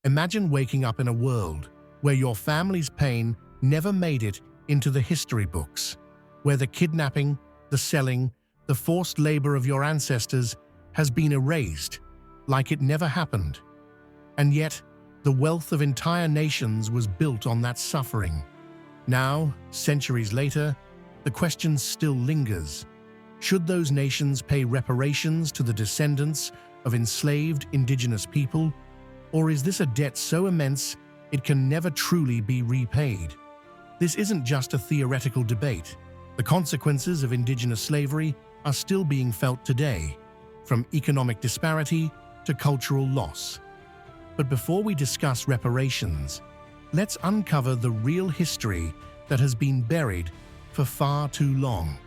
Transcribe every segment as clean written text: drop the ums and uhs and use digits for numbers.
Imagine waking up in a world where your family's pain never made it into the history books, where the kidnapping, the selling, the forced labor of your ancestors has been erased like it never happened. And yet, the wealth of entire nations was built on that suffering. Now, centuries later, the question still lingers. Should those nations pay reparations to the descendants of enslaved indigenous people, or is this a debt so immense it can never truly be repaid? This isn't just a theoretical debate. The consequences of indigenous slavery are still being felt today, from economic disparity to cultural loss. But before we discuss reparations, let's uncover the real history that has been buried for far too long.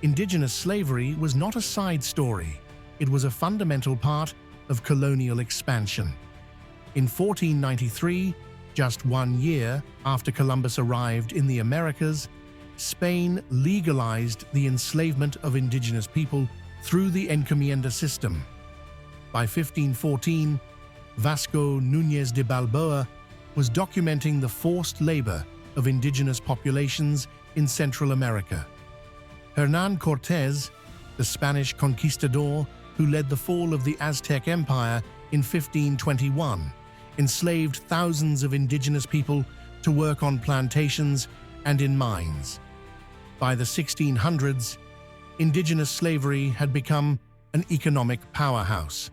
Indigenous slavery was not a side story. It was a fundamental part of colonial expansion. In 1493, just 1 year after Columbus arrived in the Americas, Spain legalized the enslavement of indigenous people through the encomienda system. By 1514, Vasco Núñez de Balboa was documenting the forced labor of indigenous populations in Central America. Hernán Cortés, the Spanish conquistador who led the fall of the Aztec Empire in 1521, enslaved thousands of indigenous people to work on plantations and in mines. By the 1600s, indigenous slavery had become an economic powerhouse.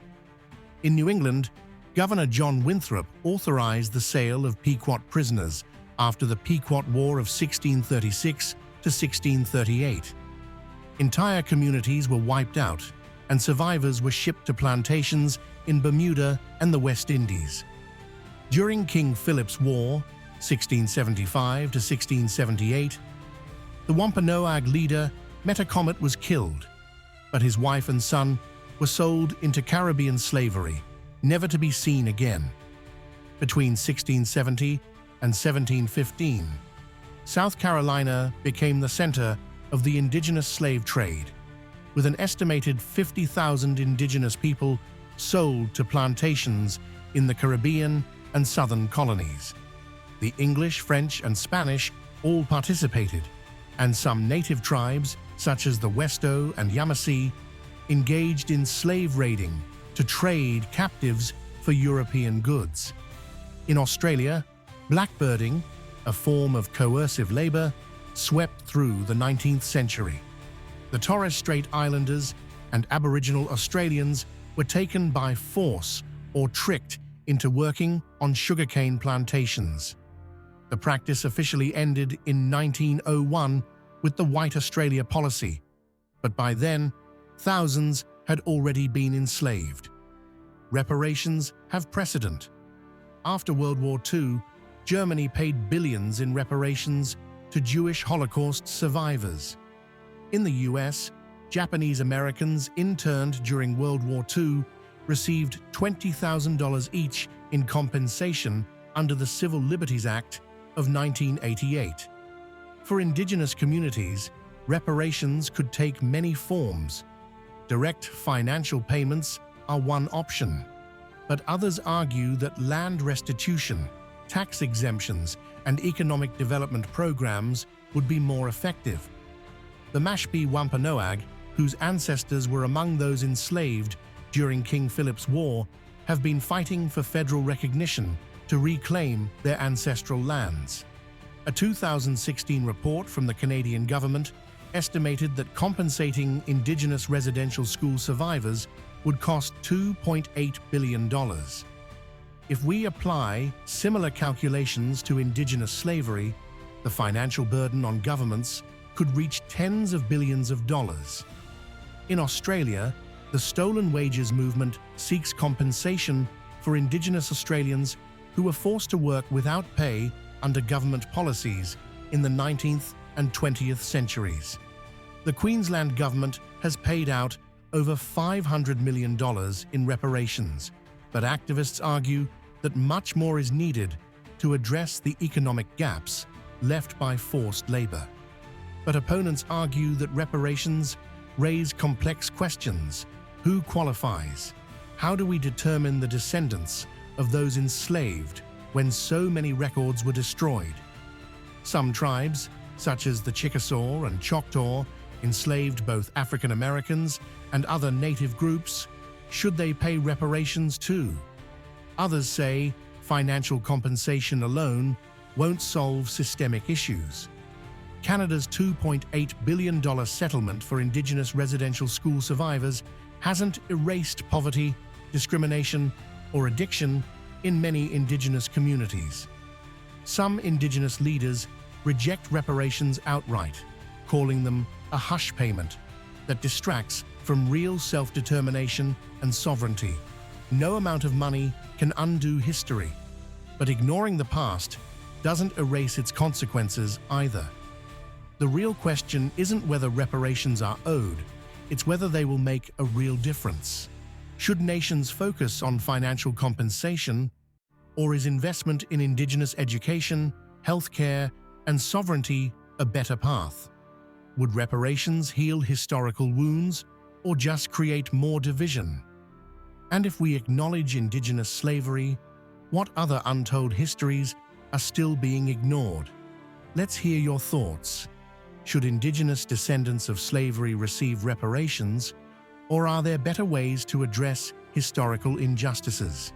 In New England, Governor John Winthrop authorized the sale of Pequot prisoners after the Pequot War of 1636 to 1638. Entire communities were wiped out, and survivors were shipped to plantations in Bermuda and the West Indies. During King Philip's War, 1675 to 1678, the Wampanoag leader Metacomet was killed, but his wife and son were sold into Caribbean slavery, never to be seen again. Between 1670 and 1715, South Carolina became the center of the indigenous slave trade, with an estimated 50,000 indigenous people sold to plantations in the Caribbean and southern colonies. The English, French, and Spanish all participated, and some native tribes, such as the Westo and Yamasee, engaged in slave raiding to trade captives for European goods. In Australia, blackbirding, a form of coercive labor, swept through the 19th century. The Torres Strait Islanders and Aboriginal Australians were taken by force or tricked into working on sugarcane plantations. The practice officially ended in 1901 with the White Australia policy, but by then, thousands had already been enslaved. Reparations have precedent. After World War II, Germany paid billions in reparations to Jewish Holocaust survivors. In the US, Japanese Americans interned during World War II received $20,000 each in compensation under the Civil Liberties Act of 1988. For indigenous communities, reparations could take many forms. Direct financial payments are one option, but others argue that land restitution, tax exemptions, and economic development programs would be more effective. The Mashpee Wampanoag, whose ancestors were among those enslaved during King Philip's War, have been fighting for federal recognition to reclaim their ancestral lands. A 2016 report from the Canadian government estimated that compensating Indigenous residential school survivors would cost $2.8 billion. If we apply similar calculations to Indigenous slavery, the financial burden on governments could reach tens of billions of dollars. In Australia, the Stolen Wages movement seeks compensation for Indigenous Australians who were forced to work without pay under government policies in the 19th and 20th centuries. The Queensland government has paid out over $500 million in reparations, but activists argue that much more is needed to address the economic gaps left by forced labor. But opponents argue that reparations raise complex questions. Who qualifies? How do we determine the descendants of those enslaved when so many records were destroyed. Some tribes, such as the Chickasaw and Choctaw, enslaved both African Americans and other native groups. Should they pay reparations too? Others say financial compensation alone won't solve systemic issues. Canada's $2.8 billion settlement for Indigenous residential school survivors hasn't erased poverty, discrimination, or addiction in many Indigenous communities. Some Indigenous leaders reject reparations outright, calling them a hush payment that distracts from real self-determination and sovereignty. No amount of money can undo history, but ignoring the past doesn't erase its consequences either. The real question isn't whether reparations are owed, it's whether they will make a real difference. Should nations focus on financial compensation, or is investment in Indigenous education, healthcare, and sovereignty a better path? Would reparations heal historical wounds or just create more division? And if we acknowledge Indigenous slavery, what other untold histories are still being ignored? Let's hear your thoughts. Should Indigenous descendants of slavery receive reparations, or are there better ways to address historical injustices?